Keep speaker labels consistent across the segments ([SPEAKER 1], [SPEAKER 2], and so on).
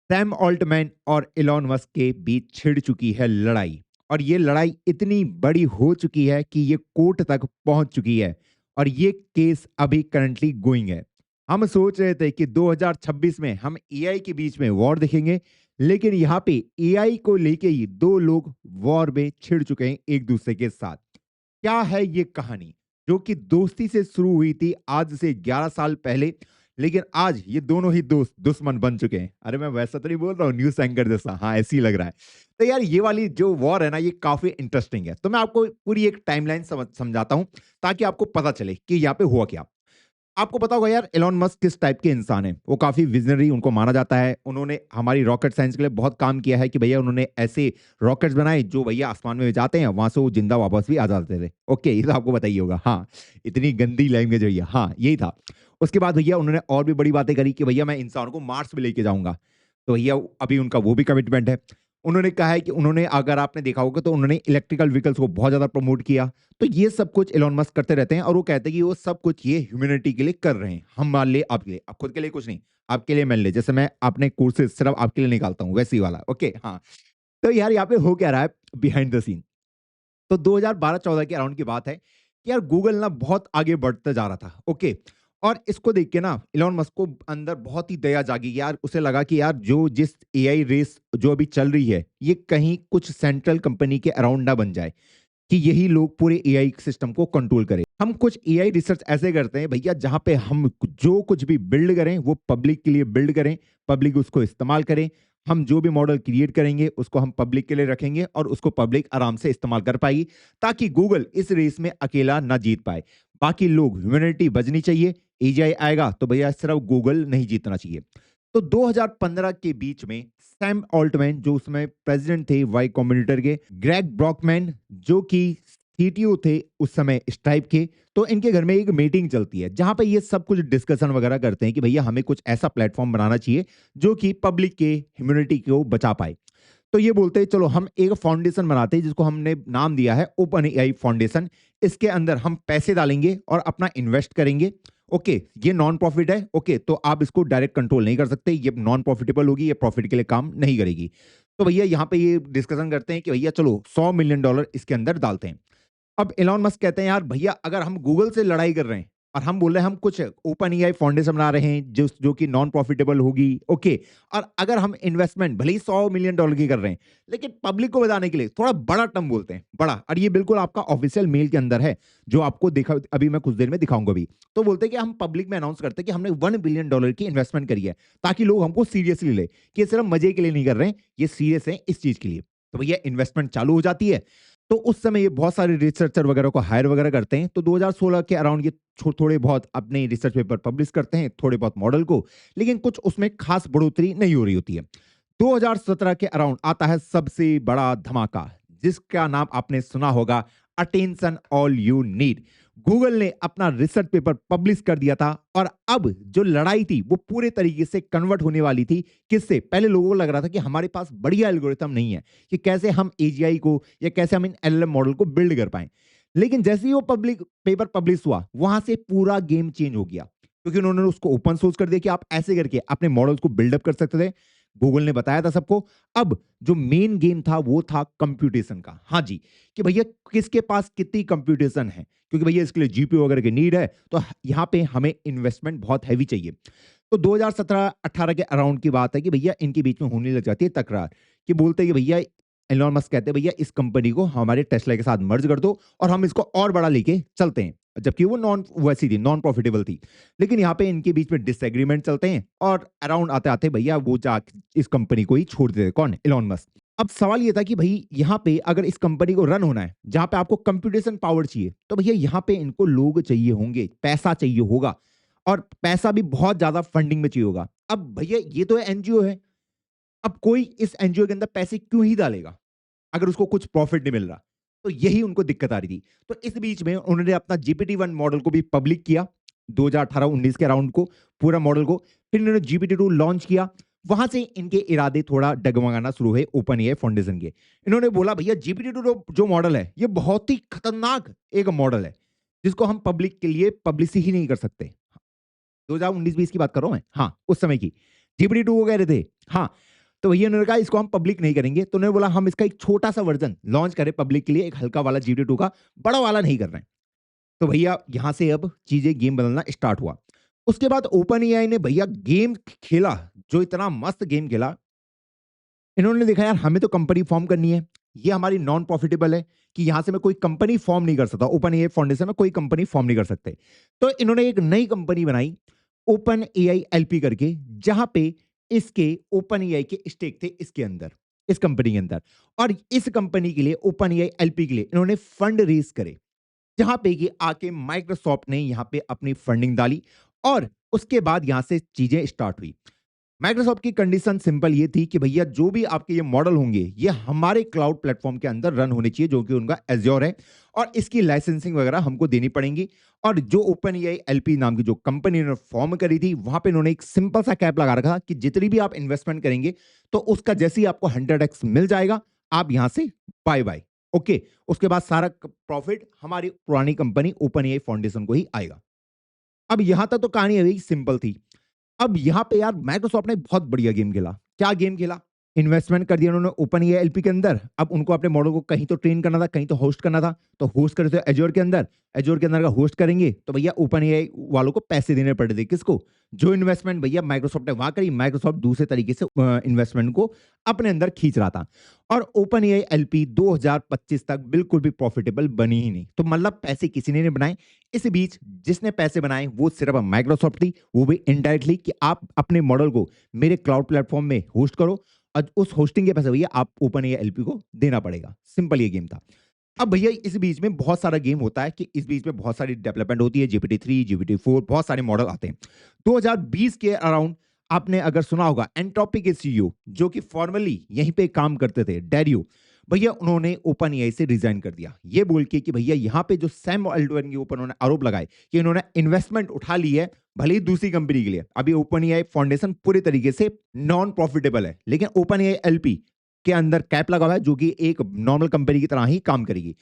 [SPEAKER 1] Sam Altman और Elon Musk के बीच छिड़ चुकी है लड़ाई और ये लड़ाई इतनी बड़ी हो चुकी है कि ये कोर्ट तक पहुंच चुकी है और ये केस अभी करंटली गोइंग है। हम सोच रहे थे कि 2026 में हम एआई के बीच में वॉर देखेंगे, लेकिन यहाँ पे एआई को लेके ही दो लोग वॉर में छिड़ चुके हैं एक दूसरे के साथ। क्या है ये कहानी जो कि दोस्ती से शुरू हुई थी आज से 11 साल पहले, लेकिन आज ये दोनों ही दोस्त दुश्मन बन चुके हैं। अरे मैं वैसा तो नहीं बोल रहा हूँ न्यूज एंकर जैसा, हाँ ऐसे ही लग रहा है। तो यार ये वाली जो वॉर है ना, ये काफी इंटरेस्टिंग है। तो मैं आपको पूरी एक टाइमलाइन समझाता हूँ ताकि आपको पता चले कि यहाँ पे हुआ क्या। आपको पता होगा यार एलॉन मस्क किस टाइप के इंसान है। वो काफी विजनरी उनको माना जाता है। उन्होंने हमारी रॉकेट साइंस के लिए बहुत काम किया है कि भैया उन्होंने ऐसे रॉकेट्स बनाए जो भैया आसमान में जाते हैं, वहां से वो जिंदा वापस भी आ जाते थे। ओके, ये तो आपको बताइए होगा। हाँ, इतनी गंदी लैंग्वेज भैया, हाँ यही था। उसके बाद भैया उन्होंने और भी बड़ी बातें करी कि भैया मैं इंसान को मार्स में लेके जाऊंगा। तो भैया अभी उनका वो भी कमिटमेंट है। उन्होंने कहा है कि उन्होंने, अगर आपने देखा होगा तो उन्होंने इलेक्ट्रिकल व्हीकल्स को बहुत ज्यादा प्रमोट किया। तो ये सब कुछ एलॉन मस्क करते रहते हैं और वो कहते हैं कि वो सब कुछ ये ह्यूमैनिटी के लिए कर रहे हैं। हम मान ले आपके लिए, आप खुद के लिए कुछ नहीं, आपके लिए मान ले, जैसे मैं अपने कोर्सेज सिर्फ आपके लिए निकालता हूँ वैसे ही वाला। ओके हाँ। तो यार यहाँ पे हो क्या रहा है बिहाइंड द सीन। तो 2012-14 के अराउंड की बात है कि यार गूगल ना बहुत आगे बढ़ते जा रहा था। ओके, और इसको देख के ना इलॉन मस्क को अंदर बहुत ही दया जागी। यार उसे लगा कि यार जो जिस एआई रेस जो अभी चल रही है, ये कहीं कुछ सेंट्रल कंपनी के अराउंड ना बन जाए कि यही लोग पूरे एआई सिस्टम को कंट्रोल करें। हम कुछ एआई रिसर्च ऐसे करते हैं भैया जहां पे हम जो कुछ भी बिल्ड करें वो पब्लिक के लिए बिल्ड करें, पब्लिक उसको इस्तेमाल करें। हम जो भी मॉडल क्रिएट करेंगे उसको हम पब्लिक के लिए रखेंगे और उसको पब्लिक आराम से इस्तेमाल कर पाएगी, ताकि गूगल इस रेस में अकेला ना जीत पाए। बाकी लोग, ह्यूमैनिटी बचनी चाहिए। एआई आएगा तो भैया सिर्फ गूगल नहीं जीतना चाहिए। तो 2015 के बीच में सैम ऑल्टमैन जो उसमें प्रेसिडेंट थे वाई कॉम्बिनेटर के, ग्रेग ब्रॉकमैन जो कि सीटीओ थे उस समय स्ट्राइप के, तो इनके घर में एक मीटिंग चलती है जहां पे ये सब कुछ डिस्कशन वगैरह करते हैं कि भैया हमें कुछ ऐसा प्लेटफॉर्म बनाना चाहिए जो कि पब्लिक के ह्यूमैनिटी को बचा पाए। तो ये बोलते हैं चलो हम एक फाउंडेशन बनाते हैं जिसको हमने नाम दिया है ओपन एआई फाउंडेशन। इसके अंदर हम पैसे डालेंगे और अपना इन्वेस्ट करेंगे। ओके, ये नॉन प्रॉफिट है। ओके, तो आप इसको डायरेक्ट कंट्रोल नहीं कर सकते, ये नॉन प्रॉफिटेबल होगी, ये प्रॉफिट के लिए काम नहीं करेगी। तो भैया यहाँ पे ये डिस्कशन करते हैं कि भैया चलो $100 मिलियन इसके अंदर डालते हैं। अब एलॉन मस्क कहते हैं यार भैया अगर हम गूगल से लड़ाई कर रहे हैं और हम बोल रहे हैं हम कुछ ओपन एआई फाउंडेशन बना रहे हैं जो कि नॉन प्रॉफिटेबल होगी। ओके, और अगर हम इन्वेस्टमेंट भले ही $100 मिलियन की कर रहे हैं, लेकिन पब्लिक को बताने के लिए थोड़ा बड़ा टर्म बोलते हैं, बड़ा। और ये बिल्कुल आपका ऑफिशियल मेल के अंदर है जो आपको देखा अभी मैं कुछ देर में दिखाऊंगा भी। तो बोलते हैं कि हम पब्लिक में अनाउंस करते हैं कि हमने $1 बिलियन की इन्वेस्टमेंट करी है, ताकि लोग हमको सीरियसली ले कि ये सिर्फ मजे के लिए नहीं कर रहे हैं, ये सीरियस है इस चीज के लिए। तो भैया इन्वेस्टमेंट चालू हो जाती है। तो उस समय ये बहुत सारे रिसर्चर वगैरह को हायर वगैरह करते हैं। तो 2016 के अराउंड ये थोड़े बहुत अपने रिसर्च पेपर पब्लिश करते हैं, थोड़े बहुत मॉडल को, लेकिन कुछ उसमें खास बढ़ोतरी नहीं हो रही होती है। 2017 के अराउंड आता है सबसे बड़ा धमाका, जिसका नाम आपने सुना होगा, attention all you need. Google ने अपना रिसर्च पेपर पब्लिश कर दिया था और अब जो लड़ाई थी वो पूरे तरीके से कन्वर्ट होने वाली थी। किससे? पहले लोगों को लग रहा था कि हमारे पास बढ़िया एल्गोरिथम नहीं है कि कैसे हम एजीआई को या कैसे हम इन एलएलएम मॉडल को बिल्ड कर पाए। लेकिन जैसे ही वो पब्लिक पेपर पब्लिश हुआ, वहां से पूरा गेम चेंज हो गया, क्योंकि उन्होंने उसको ओपन सोर्स कर दिया कि आप ऐसे करके अपने मॉडल्स को बिल्डअप कर सकते थे। गूगल ने बताया था सबको। अब जो मेन गेम था वो था कंप्यूटेशन का। हाँ जी, कि भैया किसके पास कितनी कंप्यूटेशन है, क्योंकि भैया इसके लिए जीपीयू वगैरह की नीड है। तो यहाँ पे हमें इन्वेस्टमेंट बहुत हैवी चाहिए। तो 2017-18 के अराउंड की बात है कि भैया इनके बीच में होने लग जाती है तकरार, कि बोलते हैं कि भैया, एलोन मस्क कहते हैं भैया इस कंपनी को हमारे टेस्ला के साथ मर्ज कर दो और हम इसको और बड़ा लेके चलते हैं, जबकि वो नॉन वैसी थी, नॉन प्रॉफिटेबल थी। लेकिन यहाँ पे इनके बीच में डिसएग्रीमेंट चलते हैं और अराउंड आते आते भैया वो जा इस कंपनी को ही छोड़ देते। कौन? Elon Musk. अब सवाल ये था कि भाई यहाँ पे अगर इस कंपनी को रन होना है जहां पे आपको कंप्यूटेशन पावर चाहिए, तो भैया यहाँ पे इनको लोग चाहिए होंगे, पैसा चाहिए होगा, और पैसा भी बहुत ज्यादा फंडिंग में चाहिए होगा। अब भैया ये तो एनजीओ है, अब कोई इस एनजीओ के अंदर पैसे क्यों ही डालेगा अगर उसको कुछ प्रॉफिट नहीं मिल रहा? तो यही उनको दिक्कत आ रही थी। तो इस बीच में उन्होंने अपना जीपीटी-1 मॉडल को भी पब्लिक किया 2018-19 के अराउंड को, पूरा मॉडल को। फिर इन्होंने जीपीटी-2 लॉन्च किया। वहां से इनके इरादे थोड़ा डगमगाना शुरू हुए ओपन एआई फाउंडेशन के। इन्होंने बोला भैया जीपीटी-2 जो मॉडल है ये बहुत ही खतरनाक एक मॉडल है, जिसको हम पब्लिक के लिए पब्लिश ही नहीं कर सकते। 2019-20 की बात कर रहा हूं मैं, हाँ उस समय की। जीपीटी-2 वो कह रहे थे हाँ, तो भैया उन्होंने कहा इसको हम पब्लिक नहीं करेंगे, तो उन्होंने बोला हम इसका एक छोटा सा वर्जन लॉन्च करें पब्लिक के लिए, एक हल्का वाला GPT-2 का, बड़ा वाला नहीं कर रहे हैं। तो भैया यहाँ से अब चीजें गेम बदलना स्टार्ट हुआ। उसके बाद ओपन एआई ने भैया गेम खेला, जो इतना मस्त गेम खेला। इन्होंने देखा यार हमें तो कंपनी फॉर्म करनी है, ये हमारी नॉन प्रॉफिटेबल है कि यहां से मैं कोई कंपनी फॉर्म नहीं कर सकता, ओपन एआई फाउंडेशन में कोई कंपनी फॉर्म नहीं कर सकते। तो इन्होंने एक नई कंपनी बनाई ओपन एआई एलपी करके, जहां पे इसके ओपन एआई के स्टेक थे इसके अंदर, इस कंपनी के अंदर। और इस कंपनी के लिए, ओपन एआई एलपी के लिए, इन्होंने फंड रेज करे, जहां पे कि आके माइक्रोसॉफ्ट ने यहां पे अपनी फंडिंग डाली और उसके बाद यहां से चीजें स्टार्ट हुई। माइक्रोसॉफ्ट की कंडीशन सिंपल ये थी कि भैया जो भी आपके ये मॉडल होंगे ये हमारे क्लाउड प्लेटफॉर्म के अंदर रन होने चाहिए, जो कि उनका एज्योर है, और इसकी लाइसेंसिंग वगैरह हमको देनी पड़ेंगी। और जो ओपन एआई एलपी नाम की जो कंपनी ने फॉर्म करी थी, वहां पे इन्होंने एक सिंपल सा कैप लगा रखा कि जितनी भी आप इन्वेस्टमेंट करेंगे तो उसका जैसे ही आपको 100x मिल जाएगा, आप यहां से बाय बाय। ओके, उसके बाद सारा प्रॉफिट हमारी पुरानी कंपनी ओपन एआई फाउंडेशन को ही आएगा। अब यहां तक तो कहानी अभी सिंपल थी। अब यहाँ पे यार माइक्रोसॉफ्ट ने बहुत बढ़िया गेम खेला। क्या गेम खेला? इन्वेस्टमेंट कर दिया उन्होंने ओपन एआई एलपी के अंदर। अब उनको अपने मॉडल को कहीं तो ट्रेन करना था, कहीं तो होस्ट करना था। तो होस्ट करे तो एजोर के अंदर, एजोर के अंदर का होस्ट करेंगे तो भैया ओपन एआई वालों को पैसे देने पड़े थे। किसको? जो इन्वेस्टमेंट भैया माइक्रोसॉफ्ट ने वहां करी, माइक्रोसॉफ्ट दूसरे तरीके से इन्वेस्टमेंट को अपने अंदर खींच रहा था। और ओपन एआई एलपी 2025 तक बिल्कुल भी प्रॉफिटेबल बनी ही नहीं। तो मतलब पैसे किसी ने नहीं बनाए। इस बीच जिसने पैसे बनाए वो सिर्फ माइक्रोसॉफ्ट थी, वो भी इनडायरेक्टली, कि आप अपने मॉडल को मेरे क्लाउड प्लेटफॉर्म में होस्ट करो और उस होस्टिंग के पैसे भैया आप ओपन एआई एलपी को देना पड़ेगा। सिंपल ये गेम था। अब भैया इस बीच में बहुत सारा गेम होता है कि इस बीच में बहुत सारी डेवलपमेंट होती है, GPT-3, GPT-4, बहुत सारे मॉडल आते हैं। 2020 के अराउंड आपने अगर सुना होगा एंट्रोपी के सीईओ, जो कि फॉर्मली यहीं पे काम करते थे, डैरियो, भैया उन्होंने ओपन एआई से रिजाइन कर दिया, ये बोल के कि भैया यहाँ पे जो सैम अल्टमैन के ऊपर उन्होंने आरोप लगाए कि इन्होंने इन्वेस्टमेंट उठा ली है, भले ही दूसरी कंपनी के लिए। अभी ओपन एआई फाउंडेशन पूरी तरीके से नॉन प्रॉफिटेबल है, लेकिन ओपन एआई एलपी के अंदर कैप लगा हुआ है, जो कि एक नॉर्मल कंपनी की तरह ही काम करेगी।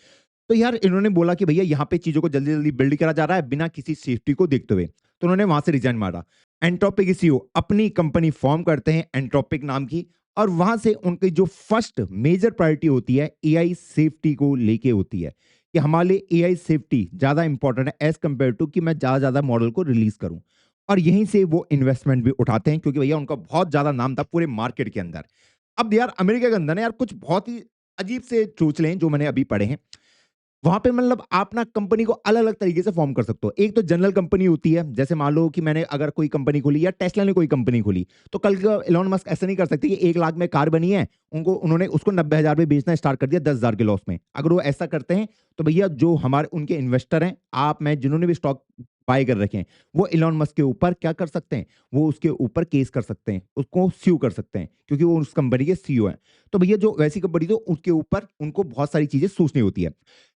[SPEAKER 1] तो यार इन्होंने बोला कि भैया यहाँ पे चीजों को जल्दी जल्दी बिल्ड करा जा रहा है बिना किसी सेफ्टी को देखते हुए, तो उन्होंने वहां से रिजाइन मारा। एंट्रोपिक सीईओ अपनी कंपनी फॉर्म करते हैं एंट्रोपिक नाम की, और वहां से उनकी जो फर्स्ट मेजर प्रायोरिटी होती है एआई सेफ्टी को लेके होती है, कि हमारे लिए एआई सेफ्टी ज्यादा इंपॉर्टेंट है एज कंपेयर टू कि मैं ज्यादा ज्यादा मॉडल को रिलीज करूं। और यहीं से वो इन्वेस्टमेंट भी उठाते हैं, क्योंकि भैया उनका बहुत ज्यादा नाम था पूरे मार्केट के अंदर। अब यार अमेरिका के अंदर ना यार कुछ बहुत ही अजीब से चोचले हैं जो मैंने अभी पढ़े हैं। वहां पे मतलब आप ना कंपनी को अलग अलग तरीके से फॉर्म कर सकते हो। एक तो जनरल कंपनी होती है, जैसे मान लो कि मैंने अगर कोई कंपनी खोली या टेस्ला ने कोई कंपनी खोली, तो कल का एलोन मस्क ऐसा नहीं कर सकते कि 1 लाख में कार बनी है, उन्होंने उसको 90,000 में बेचना स्टार्ट कर दिया 10,000 के लॉस में। अगर वो ऐसा करते हैं तो भैया जो हमारे उनके इन्वेस्टर हैं, आप मैं जिन्होंने भी स्टॉक बाय कर रखे हैं, वो एलोन मस्क के ऊपर क्या कर सकते हैं, वो उसके ऊपर केस कर सकते हैं, उसको स्यू कर सकते हैं, क्योंकि वो उस कंपनी के सीईओ हैं। तो भैया जो वैसी कंपनी, तो उसके ऊपर उनको बहुत सारी चीजें सोचनी होती है।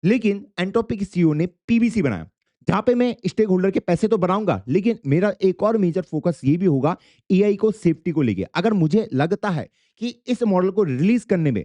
[SPEAKER 1] लेकिन एंट्रोपिक सीईओ ने पीबीसी बनाया, जहां पे मैं स्टेक होल्डर के पैसे तो बनाऊंगा, लेकिन मेरा एक और मेजर फोकस ये भी होगा एआई को सेफ्टी को लेके। अगर मुझे लगता है कि इस मॉडल को रिलीज करने में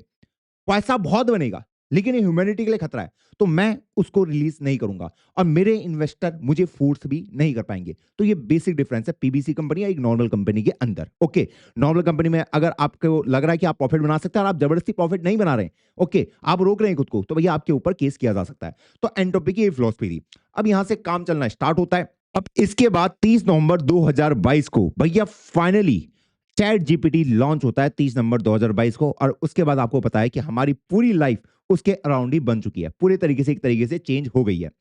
[SPEAKER 1] पैसा बहुत बनेगा, लेकिन ये ह्यूमैनिटी के लिए खतरा है, तो मैं उसको रिलीज नहीं करूंगा, और मेरे इन्वेस्टर मुझे फोर्स भी नहीं कर पाएंगे। तो ये बेसिक डिफरेंस है पीबीसी कंपनी या एक नॉर्मल कंपनी के अंदर। ओके, नॉर्मल कंपनी में अगर आपको लग रहा है कि आप प्रॉफिट बना सकते हैं और आप जबरदस्ती प्रॉफिट नहीं बना रहे हैं, ओके, आप रोक रहे हैं खुद को, तो भैया आपके ऊपर केस किया जा सकता है। तो एंट्रोपी की ये फिलॉसफी थी। अब यहां से काम चलना स्टार्ट होता है। अब इसके बाद 30 नवंबर 2022 को भैया फाइनली चैट जीपीटी लॉन्च होता है, 30 नवंबर 2022 को। और उसके बाद आपको पता है कि हमारी पूरी लाइफ उसके अराउंड ही बन चुकी है, पूरे तरीके से एक तरीके से चेंज हो गई है।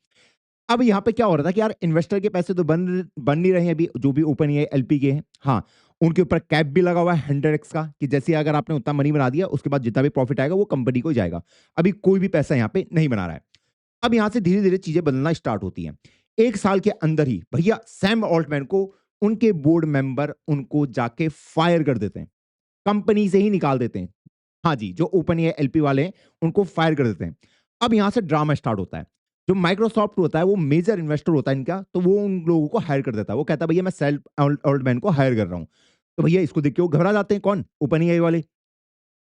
[SPEAKER 1] अब यहाँ पे क्या हो रहा था कि यार इन्वेस्टर के पैसे तो बन नहीं रहे हैं अभी, जो भी ओपन एआई एलपी के हैं। हाँ, उनके ऊपर कैप भी लगा हुआ है 100x का, कि जैसे अगर आपने उतना मनी बना दिया, उसके बाद जितना भी प्रॉफिट आएगा वो कंपनी को जाएगा। अभी कोई भी पैसा यहाँ पे नहीं बना रहा है। अब यहाँ से धीरे धीरे चीजें बदलना स्टार्ट होती हैं। 1 साल के अंदर ही भैया सैम ऑल्टमैन को उनके बोर्ड मेंबर उनको जाके फायर कर देते हैं, कंपनी से ही निकाल देते हैं। हाँ जी, जो ओपन एआई एलपी वाले हैं उनको फायर कर देते हैं। अब यहां से ड्रामा स्टार्ट होता है। जो माइक्रोसॉफ्ट होता है वो मेजर इन्वेस्टर होता है इनका, तो वो उन लोगों को हायर कर देता है। वो कहता है भैया मैं सेल ओल्डमैन को हायर कर रहा हूं। तो भैया इसको देख के वो घबरा जाते हैं, कौन? ओपन एआई वाले।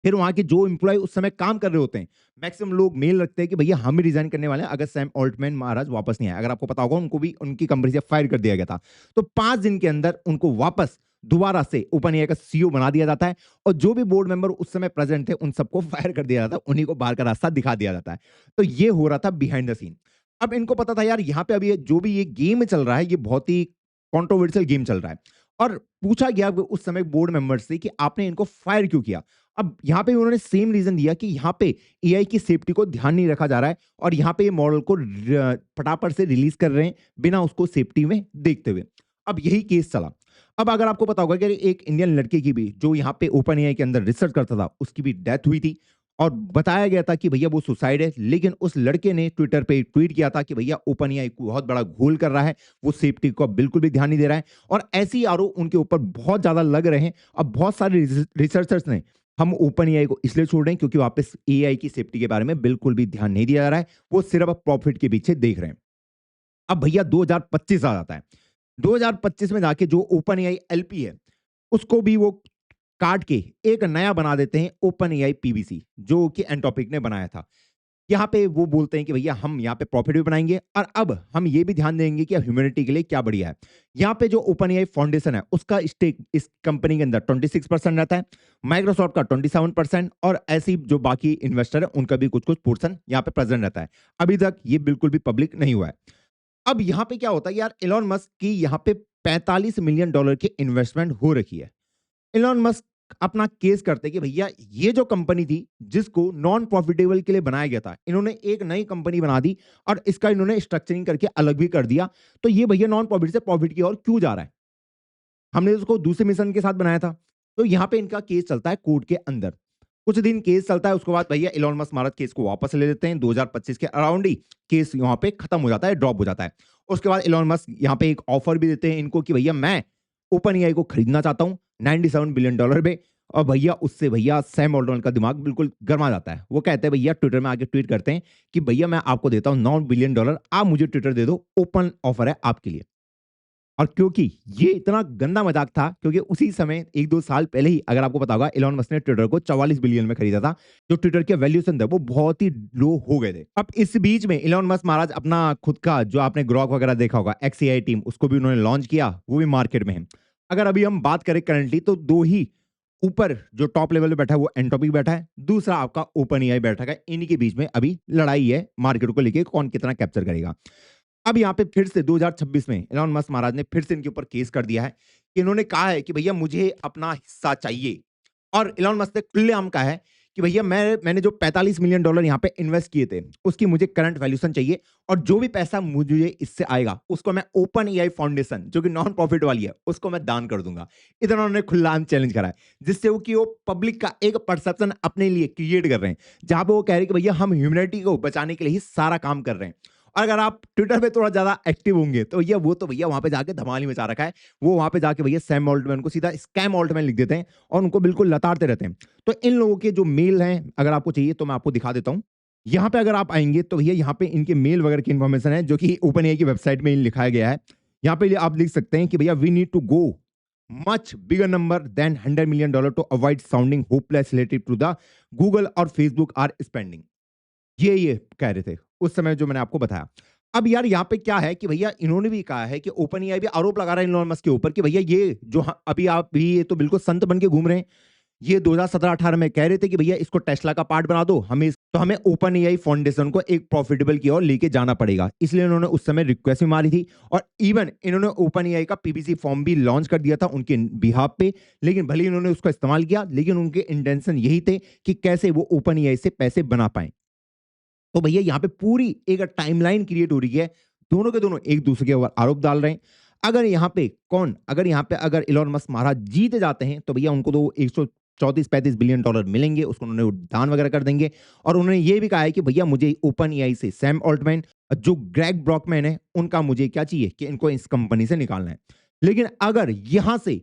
[SPEAKER 1] फिर वहां के जो एम्प्लॉय उस समय काम कर रहे होते हैं, मैक्सिमम लोग मेल रखते हैं कि भैया हम ही रिजाइन करने वाले हैं अगर सैम ऑल्टमैन महाराज वापस नहीं आए। अगर आपको पता होगा उनको भी उनकी कंपनी से फायर कर दिया गया था। तो 5 दिन के अंदर उनको वापस दोबारा से ओपन एआई का सीईओ बना दिया जाता है और जो भी बोर्ड मेंबर उस समय प्रेजेंट थे उन सबको फायर कर दिया जाता है, उन्हीं को बाहर का रास्ता दिखा दिया जाता है। तो ये हो रहा था बिहाइंड द सीन। अब इनको पता था यार यहाँ पे अभी जो भी ये गेम चल रहा है ये बहुत ही कंट्रोवर्शियल गेम चल रहा है और पूछा गया उस समय बोर्ड मेंबर से कि आपने इनको फायर क्यों किया। अब यहाँ पे उन्होंने सेम रीजन दिया कि यहाँ पे एआई की सेफ्टी को ध्यान नहीं रखा जा रहा है और यहाँ पे ये मॉडल को फटाफट से रिलीज कर रहे हैं बिना उसको सेफ्टी में देखते हुए। अब यही केस चला। अब अगर आपको पता होगा कि एक इंडियन लड़के की भी जो यहाँ पे ओपन एआई के अंदर रिसर्च करता था उसकी भी डेथ हुई थी और बताया गया था कि भैया वो सुसाइड है, लेकिन उस लड़के ने ट्विटर पे ट्वीट किया था कि भैया ओपन एआई बहुत बड़ा घोल कर रहा है, वो सेफ्टी को बिल्कुल भी ध्यान नहीं दे रहा है और ऐसी आरोप उनके ऊपर बहुत ज्यादा लग रहे हैं। अब बहुत सारे रिसर्चर्स ने हम ओपन एआई को इसलिए छोड़ रहे हैं क्योंकि वापस एआई की सेफ्टी के बारे में बिल्कुल भी ध्यान नहीं दिया जा रहा है, वो सिर्फ प्रॉफिट के पीछे देख रहे हैं। अब भैया 2025 आ जाता है। 2025 में जाके जो ओपन एआई एलपी है उसको भी वो काट के एक नया बना देते हैं ओपन एआई पीबीसी जो कि एंटोपिक ने बनाया था। यहाँ पे वो बोलते हैं कि भैया हम यहाँ पे प्रॉफिट भी बनाएंगे और अब हम ये भी ध्यान देंगे कि ह्यूमैनिटी के लिए क्या बढ़िया है। यहाँ पे जो ओपन एआई फाउंडेशन है उसका स्टेक इस कंपनी के अंदर 26% रहता है, माइक्रोसॉफ्ट का 27% और ऐसी जो बाकी इन्वेस्टर है उनका भी कुछ कुछ पोर्शन यहाँ पे प्रेजेंट रहता है। अभी तक ये बिल्कुल भी पब्लिक नहीं हुआ है। अब यहाँ पे क्या होता है यार, एलॉन मस्क की यहाँ पे $45 मिलियन की इन्वेस्टमेंट हो रखी है। एलॉन मस्क अपना केस करते कि भैया ये जो कंपनी थी जिसको नॉन प्रॉफिटेबल के लिए बनाया गया था, इन्होंने एक नई कंपनी बना दी और इसका इन्होंने स्ट्रक्चरिंग करके अलग भी कर दिया, तो ये भैया नॉन प्रॉफिट से प्रॉफिट की ओर क्यों जा रहा है? हमने उसको दूसरे मिशन के साथ बनाया था। तो यहाँ पे इनका केस चलता है कोर्ट के अंदर। कुछ दिन केस चलता है, उसके बाद भैया एलॉन मस्क महाराज केस को वापस ले लेते हैं। 2025 के अराउंड ही केस यहाँ पे खत्म हो जाता है, ड्रॉप हो जाता है। उसके बाद एलॉन मस्क यहाँ पे एक ऑफर भी देते हैं इनको कि भैया मैं ओपन एआई को खरीदना चाहता हूँ $97 बिलियन पे। और भैया उससे भैया सैम ऑल्टमैन का दिमाग बिल्कुल गर्मा जाता है। वो कहते हैं भैया ट्विटर में आके ट्वीट करते हैं कि भैया मैं आपको देता हूँ $9 बिलियन, आप मुझे ट्विटर दे दो, ओपन ऑफर है आपके लिए। और क्योंकि ये इतना गंदा मजाक था, क्योंकि उसी समय 1-2 साल पहले ही अगर आपको पता होगा एलॉन मस्क ने ट्विटर को 44 बिलियन में खरीदा था, जो ट्विटर के वैल्यूएशन थे वो बहुत ही लो हो गए थे। अब इस बीच में एलॉन मस्क महाराज अपना खुद का जो आपने ग्रॉक वगैरह देखा होगा XAI टीम, उसको भी उन्होंने लॉन्च किया, वो भी मार्केट में है। अगर अभी हम बात करें करंटली तो दो ही ऊपर जो टॉप लेवल पे बैठा है वो एंटोपिक बैठा है, दूसरा आपका ओपन एआई बैठा है। इन्हीं के बीच में अभी लड़ाई है मार्केट को लेके, कौन कितना कैप्चर करेगा। अब यहाँ पे फिर से 2026 में एलॉन मस्क महाराज ने फिर से इनके ऊपर केस कर दिया है कि इन्होंने कहा है कि भैया मुझे अपना हिस्सा चाहिए। और एलॉन मस्क ने खुलेआम कहा है कि भैया मैंने जो $45 मिलियन यहाँ पे इन्वेस्ट किए थे उसकी मुझे करंट वैल्यूएशन चाहिए और जो भी पैसा मुझे इससे आएगा उसको मैं ओपन एआई फाउंडेशन जो कि नॉन प्रॉफिट वाली है उसको मैं दान कर दूंगा। इतना उन्होंने खुलेआम चैलेंज करा है, जिससे वो कि वो पब्लिक का एक परसेप्शन अपने लिए क्रिएट कर रहे हैं, जहां पे वो कह रहे हैं कि भैया हम ह्यूमैनिटी को बचाने के लिए ही सारा काम कर रहे हैं। और अगर आप ट्विटर पे थोड़ा ज्यादा एक्टिव होंगे तो ये वो तो भैया वहां पे जाके धमाल ही मचा रखा है। वो वहां पे जाके भैया सैम ऑल्टमैन को सीधा स्कैम ऑल्टमैन लिख देते हैं और उनको बिल्कुल लताड़ते रहते हैं। तो इन लोगों के जो मेल हैं अगर आपको चाहिए तो मैं आपको दिखा देता हूं। यहाँ पे अगर आप आएंगे तो भैया यहाँ पे इनके मेल वगैरह की इन्फॉर्मेशन है जो कि ओपन एआई की वेबसाइट में लिखाया गया है। यहाँ पे आप लिख सकते हैं कि भैया we need to go much bigger number than $100 million to avoid sounding hopeless related to the Google और फेसबुक आर स्पेंडिंग। ये कह रहे थे उस समय जो मैंने आपको बताया। अब यार यहाँ पे क्या है कि भैया इन्होंने भी कहा है कि ओपन एआई भी आरोप लगा रहा है एलॉन मस्क के ऊपर कि भैया ये जो अभी आप भी ये तो बिल्कुल संत बन के घूम रहे हैं। ये 2017-18 में कह रहे थे कि भैया इसको टेस्ला का पार्ट बना दो, हमें ओपन एआई फाउंडेशन को एक प्रॉफिटेबल की ओर लेके जाना पड़ेगा। इसलिए उन्होंने उस समय रिक्वेस्ट भी मारी थी और इवन इन्होंने ओपन एआई का पीबीसी फॉर्म भी लॉन्च कर दिया था उनके बिहाफ पे। लेकिन भले इन्होंने उसका इस्तेमाल किया, लेकिन उनके इंटेंशन यही थे कि कैसे वो ओपन एआई से पैसे बना पाए। तो भैया यहाँ पे पूरी एक टाइमलाइन क्रिएट हो रही है, दोनों के दोनों एक दूसरे के ऊपर आरोप डाल रहे हैं। अगर यहाँ पे अगर इलॉन मस्क महाराज जीत जाते हैं तो भैया उनको तो 134-35 बिलियन डॉलर मिलेंगे, उसको उन्होंने दान वगैरह कर देंगे। और उन्होंने ये भी कहा है कि भैया मुझे ओपन एआई से सैम ऑल्टमैन, जो ग्रेग ब्रॉकमैन है, उनका मुझे क्या चाहिए कि इनको इस कंपनी से निकालना है। लेकिन अगर यहाँ से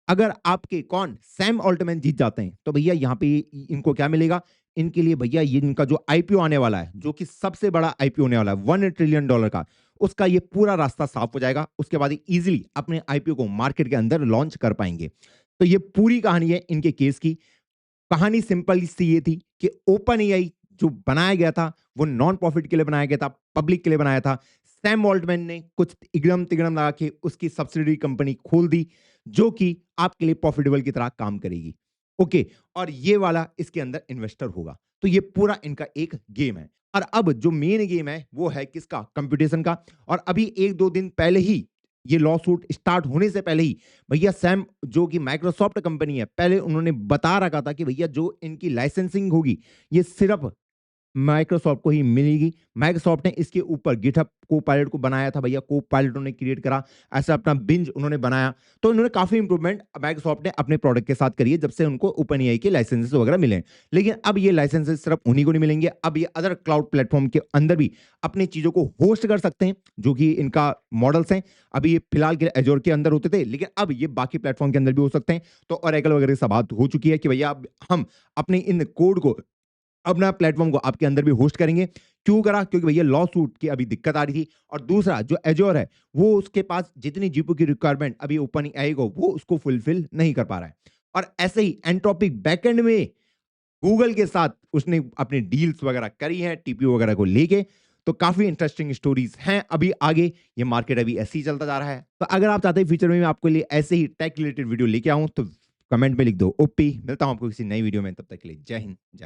[SPEAKER 1] अगर आपके सैम ऑल्टमैन जीत जाते हैं तो भैया यहाँ पे इनको क्या मिलेगा? इनके लिए भैया ये इनका जो आईपीओ आने वाला है, जो कि सबसे बड़ा आईपीओ होने वाला है $1 ट्रिलियन का, उसका ये पूरा रास्ता साफ हो जाएगा। उसके बाद इजीली अपने आईपीओ को मार्केट के अंदर लॉन्च कर पाएंगे। तो ये पूरी कहानी है इनके केस की। कहानी सिंपल सी ये थी कि ओपन एआई जो बनाया गया था वो नॉन प्रॉफिट के लिए बनाया गया था, पब्लिक के लिए बनाया था। सैम ऑल्टमैन ने कुछ इगड़म तिगड़म लगा के उसकी सब्सिडरी कंपनी खोल दी, जो कि आपके लिए प्रॉफिटेबल की तरह काम करेगी। ओके, और ये वाला इसके अंदर इन्वेस्टर होगा। तो ये पूरा इनका एक गेम है। और अब जो मेन गेम है वो है किसका? कंप्यूटेशन का। और अभी 1-2 दिन पहले ही ये लॉ सूट स्टार्ट होने से पहले ही भैया सैम जो कि माइक्रोसॉफ्ट कंपनी है, पहले उन्होंने बता रखा था कि भैया जो इनकी लाइसेंसिंग होगी, ये सिर्फ माइक्रोसॉफ्ट को ही मिलेगी। माइक्रोसॉफ्ट ने इसके ऊपर गिटहब को-पायलट को बनाया था भैया, को-पायलट उन्होंने क्रिएट करा, ऐसा अपना बिंज उन्होंने बनाया। तो इन्होंने काफ़ी इंप्रूवमेंट माइक्रोसॉफ्ट ने अपने प्रोडक्ट के साथ करी है, जब से उनको ओपन एआई के लाइसेंसेस वगैरह मिले हैं। लेकिन अब ये लाइसेंसेस सिर्फ उन्हीं को नहीं मिलेंगे, अब ये अदर क्लाउड प्लेटफ़ॉर्म के अंदर भी अपनी चीज़ों को होस्ट कर सकते हैं, जो कि इनका मॉडल्स हैं। अभी ये फिलहाल के एज़्योर के अंदर होते थे, लेकिन अब ये बाकी प्लेटफ़ॉर्म के अंदर भी हो सकते हैं। तो ओरेकल वगैरह से बात हो चुकी है कि भैया अब हम अपने इन कोड को अपना प्लेटफ़ॉर्म को आपके अंदर भी होस्ट करेंगे। क्यों करा? क्योंकि भैया लॉ सूट की अभी दिक्कत आ रही थी और दूसरा जो एज़्योर है, वो उसके पास जितनी जीपीयू की रिक्वायरमेंट अभी ओपन एआई को वो उसको फुलफ़िल नहीं कर पा रहा है। और ऐसे ही एंट्रोपिक बैकएंड में गूगल के साथ उसने अपनी डील्स वगैरह करी हैं टीपीयू वगैरह को लेके। तो काफ़ी इंटरेस्टिंग स्टोरीज़ हैं अभी आगे, ये मार्केट अभी ऐसे ही चलता जा रहा है। तो अगर आप चाहते हैं फ्यूचर में मैं आपके लिए ऐसे ही टेक रिलेटेड वीडियो लेके आऊँ, तो कमेंट में लिख दो ओपी। मिलता हूँ आपको किसी नई वीडियो में, तब तक के लिए जय हिंद, जय